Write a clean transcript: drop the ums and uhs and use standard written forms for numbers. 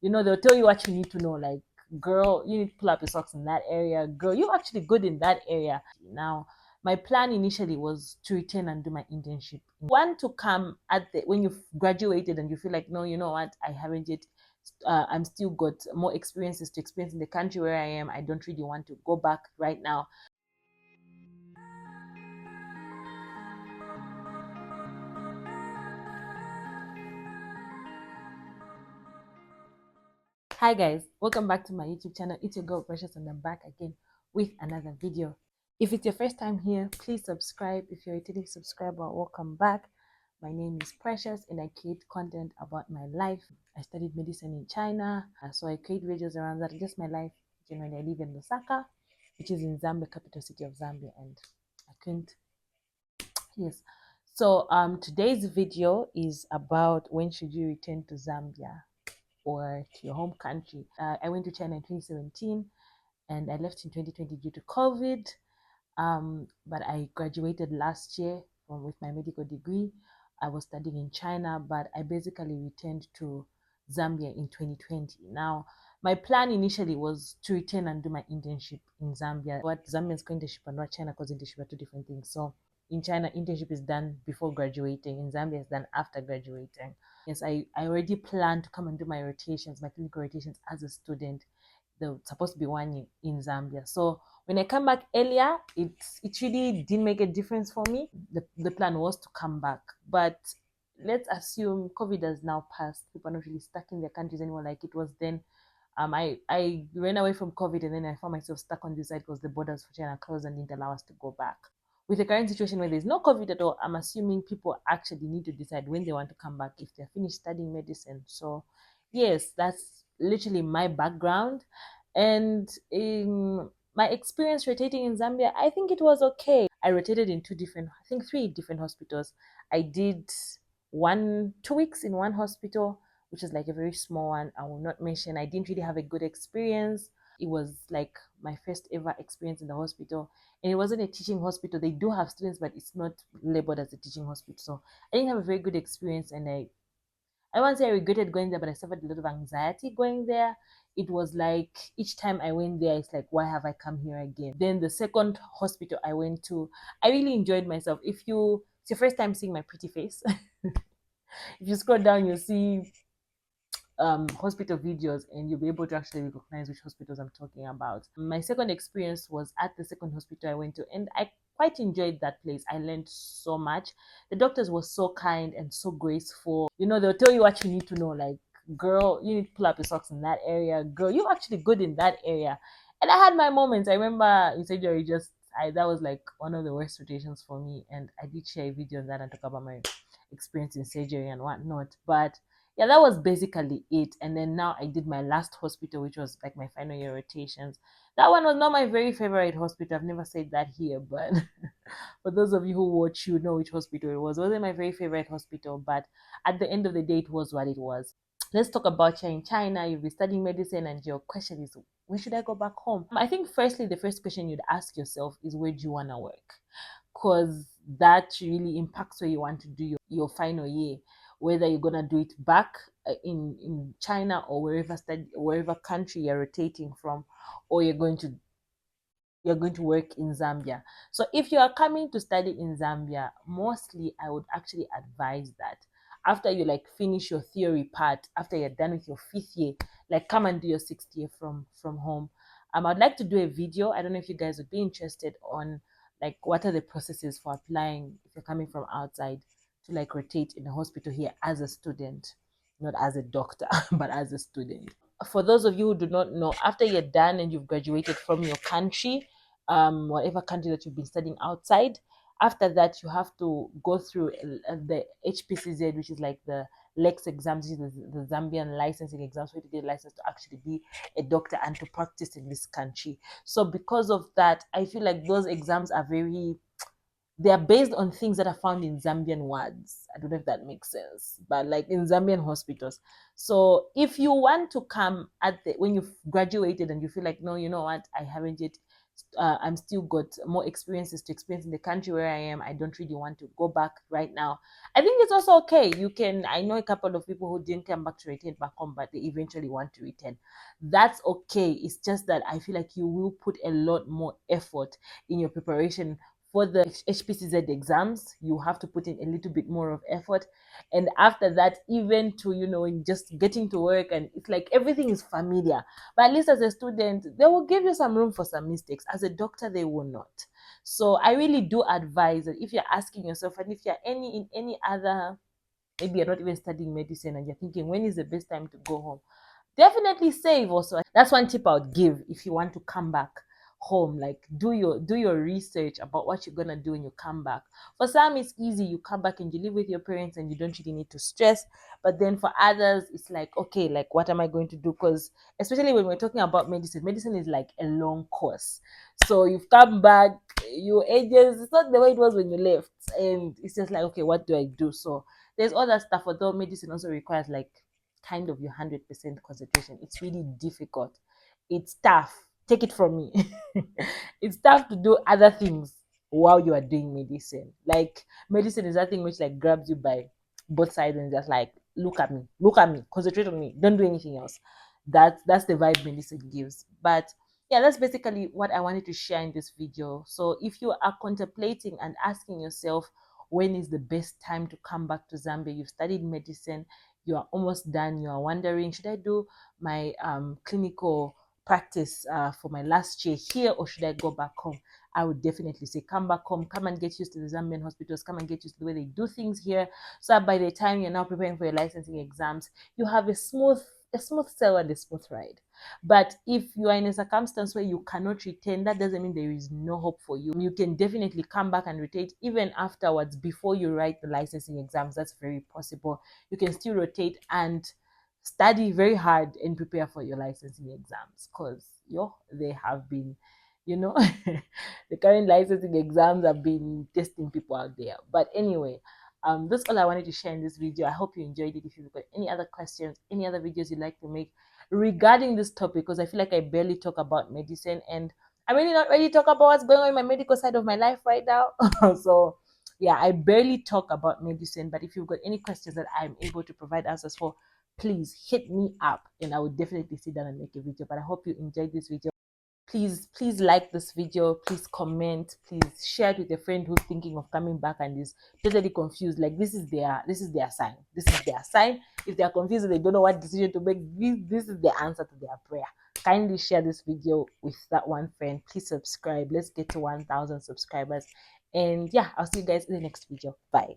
they'll tell you what you need to know. Like, girl, you need to pull up your socks in that area. Girl, you're actually good in that area. Now, my plan initially was to return and do my internship. Want to come when you've graduated and you feel like, no, you know what, I haven't yet. I'm still got more experiences to experience in the country where I am. I don't really want to go back right now. Hi guys, welcome back to my YouTube channel. It's your girl Precious and I'm back again with another video. If it's your first time here, please subscribe. If you're a returning subscriber, welcome back. My name is Precious and I create content about my life. I studied medicine in China, so I create videos around that, just my life. Generally, I live in Lusaka, which is in Zambia, capital city of Zambia, and I couldn't. Yes. So today's video is about when should you return to Zambia or to your home country. I went to China in 2017 and I left in 2020 due to COVID. But I graduated last year with my medical degree. I was studying in China, but I basically returned to Zambia in 2020. Now, my plan initially was to return and do my internship in Zambia. What Zambians call internship and not China, because internship are two different things. So in China, internship is done before graduating. In Zambia, it's done after graduating. Yes, I already planned to come and do my rotations, my clinical rotations as a student. They're supposed to be one in Zambia. So when I come back earlier, it really didn't make a difference for me. The plan was to come back. But let's assume COVID has now passed. People are not really stuck in their countries anymore like it was then. I ran away from COVID and then I found myself stuck on this side because the borders for China closed and didn't allow us to go back. With the current situation where there's no COVID at all, I'm assuming people actually need to decide when they want to come back if they're finished studying medicine. So yes, that's literally my background. And in my experience rotating in Zambia, I think it was okay. I rotated in three different hospitals. I did 2 weeks in one hospital, which is like a very small one. I will not mention. I didn't really have a good experience. It was like my first ever experience in the hospital. And it wasn't a teaching hospital. They do have students, but it's not labeled as a teaching hospital. So I didn't have a very good experience. And I won't say I regretted going there, but I suffered a lot of anxiety going there. It was like each time I went there, it's like, why have I come here again? Then the second hospital I went to, I really enjoyed myself. It's your first time seeing my pretty face, if you scroll down, you'll see hospital videos and you'll be able to actually recognize which hospitals I'm talking about. My second experience was at the second hospital I went to, and I quite enjoyed that place. I learned so much. The doctors were so kind and so graceful. They'll tell you what you need to know, like, girl, you need to pull up your socks in that area. Girl, you're actually good in that area. And I had my moments. I remember in surgery, that was like one of the worst rotations for me. And I did share a video on that and talk about my experience in surgery and whatnot. But yeah, that was basically it. And then now I did my last hospital, which was like my final year rotations. That one was not my very favorite hospital. I've never said that here, but for those of you who watch, you know which hospital it was. It wasn't my very favorite hospital, but at the end of the day, it was what it was. Let's talk about you in China. You'll be studying medicine, and your question is, when should I go back home? I think firstly, the first question you'd ask yourself is, where do you want to work? Because that really impacts where you want to do your final year, whether you're gonna do it back in China or wherever country you're rotating from, or you're going to work in Zambia. So if you are coming to study in Zambia, mostly I would actually advise that after you like finish your theory part, after you're done with your 5th year, like come and do your 6th year from home. I'd like to do a video. I don't know if you guys would be interested on like what are the processes for applying if you're coming from outside to like rotate in a hospital here as a student, not as a doctor, but as a student. For those of you who do not know, after you're done and you've graduated from your country, whatever country that you've been studying outside, after that you have to go through the HPCZ, which is like the LEX exams, the Zambian licensing exams, where you get a license to actually be a doctor and to practice in this country. So because of that, I feel like those exams are they are based on things that are found in Zambian wards. I don't know if that makes sense, but like in Zambian hospitals. So if you want to come when you've graduated and you feel like, no, you know what, I haven't yet I'm still got more experiences to experience in the country where I am. I don't really want to go back right now. I think it's also okay. You can, I know a couple of people who didn't come back to return back home, but they eventually want to return. That's okay. It's just that I feel like you will put a lot more effort in your preparation for the HPCZ exams. You have to put in a little bit more of effort. And after that, even to, in just getting to work, and it's like everything is familiar. But at least as a student, they will give you some room for some mistakes. As a doctor, they will not. So I really do advise that if you're asking yourself, and if you're in any other, maybe you're not even studying medicine and you're thinking, when is the best time to go home? Definitely save also. That's one tip I would give if you want to come back home. Like, do your research about what you're gonna do when you come back. For some, it's easy. You come back and you live with your parents and you don't really need to stress. But then for others, it's like, okay, like, what am I going to do? Because especially when we're talking about medicine is like a long course. So you've come back, your ages, it's not the way it was when you left. And it's just like, okay, what do I do? So there's all that stuff, although medicine also requires like kind of your 100% concentration. It's really difficult. It's tough. Take it from me. It's tough to do other things while you are doing medicine. Like, medicine is that thing which like grabs you by both sides and just like, look at me, concentrate on me, don't do anything else. That's the vibe medicine gives. But yeah, that's basically what I wanted to share in this video. So if you are contemplating and asking yourself, when is the best time to come back to Zambia? You've studied medicine, you are almost done, you are wondering, should I do my clinical practice for my last year here, or should I go back home? I would definitely say come back home, come and get used to the Zambian hospitals, come and get used to the way they do things here, so that by the time you're now preparing for your licensing exams, you have a smooth sail and a smooth ride. But if you are in a circumstance where you cannot retain, that doesn't mean there is no hope for you. You can definitely come back and rotate even afterwards, before you write the licensing exams. That's very possible. You can still rotate and study very hard and prepare for your licensing exams, because they have been, you know the current licensing exams have been testing people out there. But anyway, that's all I wanted to share in this video. I hope you enjoyed it. If you've got any other questions, any other videos you'd like to make regarding this topic, because I feel like I barely talk about medicine, and I'm really not ready to talk about what's going on in my medical side of my life right now. So yeah, I barely talk about medicine. But if you've got any questions that I'm able to provide answers for, please hit me up and I will definitely sit down and make a video. But I hope you enjoyed this video. Please like this video, please comment, please share it with a friend who's thinking of coming back and is totally confused. Like, this is their sign. This is their sign. If they are confused and they don't know what decision to make, this is the answer to their prayer. Kindly share this video with that one friend. Please subscribe. Let's get to 1,000 subscribers. And yeah, I'll see you guys in the next video. Bye.